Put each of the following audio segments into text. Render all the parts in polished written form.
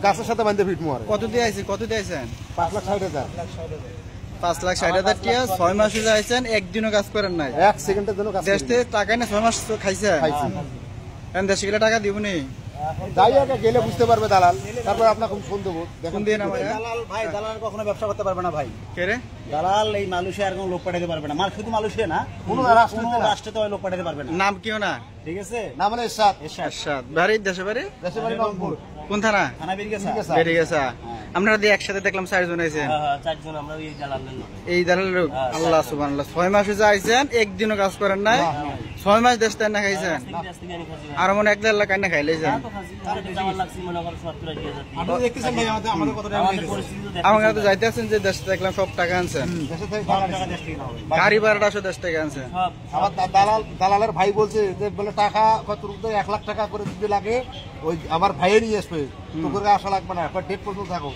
গাছের সাথে বাঁধতে ফিট মারে। কত দিয়ে আইছেন? কত দিয়ে আইছেন? 5,60,000। 5,60,000 টাকা। 6 মাস হয়ে আইছেন, একদিনও কাজ করেন নাই। 1 সেকেন্ডের জন্য কাজ দেশ থেকে টাকাই না 6 মাস খাইছেন। এখন দেশে গেলে টাকা দিবনি। যাই আগে গেলে বুঝতে পারবে দালাল, তারপর আপনাকে ফোন দেবো। দেখুন দিন আমার দালাল ভাই, দালাল কখনো ব্যবসা করতে পারবে না ভাই। কে রে? দালাল এই মালয়েশিয়া আর কোনো লোক পাঠাতে পারবে না। শুধু মালয়েশিয়া না, কোনো রাষ্ট্রে তো লোক পাঠাতে পারবে না। নাম কিও না? ঠিক আছে, নাম হলো এরশাদ। এরশাদ। বাড়ি দেশে বাড়ি? দেশে বাড়ি রংপুর। কোন থানা? থানা বেরিয়েছে। বেরিয়েছে। আপনারা দিয়ে একসাথে দেখলাম 4 জন আইছেন। হ্যাঁ, 4 জন আমরা এই দালালের লোক। এই দালালের লোক? আল্লাহ সুবহানাল্লাহ। 6 মাস হয়ে আইছেন, একদিনও কাজ করেন নাই। 6 মাস দেশ থেকে না খাইছেন। আর মনে 1.5 লাখ কান্না খাইলেছেন। আপনি দেখতেছেন ভাই আমাদের কত টাকা লেগেছে। আমাকে তো যাইতে আছেন যে দেশ থেকে দেখলাম সব টাকা আনছেন। দেশে থেকে গাড়ি ভাড়াটা দেশ থেকে আনছেন। আমার দালালের ভাই বলছে যে বলে টাকা কত রুপে 1 লাখ টাকা করে দিতে লাগে, ওই আমার ভাইয়ে নিয়ে আসবে, তো করে আসা লাগবে না, ডেট পর্যন্ত থাকো।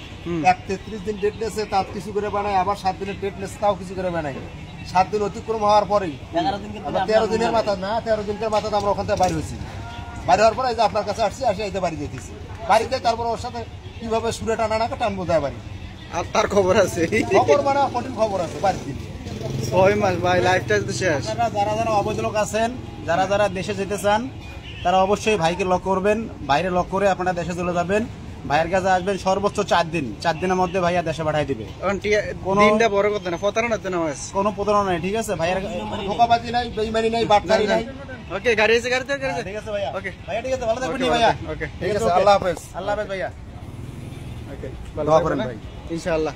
33 দিন ডেট নেছে, তার কিছু করে বানায়, আবার 7 দিনের ডেট নেছে, তাও কিছু করে বানায়। 7 দিন অতিক্রম হওয়ার পরেই 13 দিনের মাথা না, 13 দিনের মাথাতে আমরা ওখান থেকে বাইরে হয়েছি। বাইরে হওয়ার পরে এই যে আপনার কাছে আসছি, আসি এই বাড়ি যেতেছি। বাড়িতে তারপর ওর সাথে কিভাবে সুরে টানা নাকে টানবো যায় বাড়ি। আর তার খবর আছে? খবর মানে কঠিন খবর আছে বাড়িতে। 6 মাস ভাই, লাইফটা তো শেষ। যারা অবৈধ লোক আছেন, যারা দেশে যেতে চান, তারা অবশ্যই ভাইকে লক করবেন। বাইরে লক করে আপনারা দেশে চলে যাবেন। ভাইয়ের কাছে আসবেন সর্বোচ্চ 4 দিন। 4 দিনের মধ্যে ভাইয়া দেশে পাঠাই দিবে। দিনটা বড় কথা না, প্রতারণা তো না। কোনো প্রতারণা নাই, ঠিক আছে ভাইয়ের? ধোকাবাজি নাই, বেঈমানি নাই, বাটপারি নাই। ওকে, গাড়ি আছে, গাড়িতে ঠিক আছে ভাইয়া। ওকে ভাইয়া, ঠিক আছে, ভালো থাকবেন ভাইয়া। ওকে, ঠিক আছে, আল্লাহ হাফেজ। আল্লাহ হাফেজ ভাইয়া। ওকে, ভালো দোয়া থাকবেন করেন ভাই ইনশাআল্লাহ।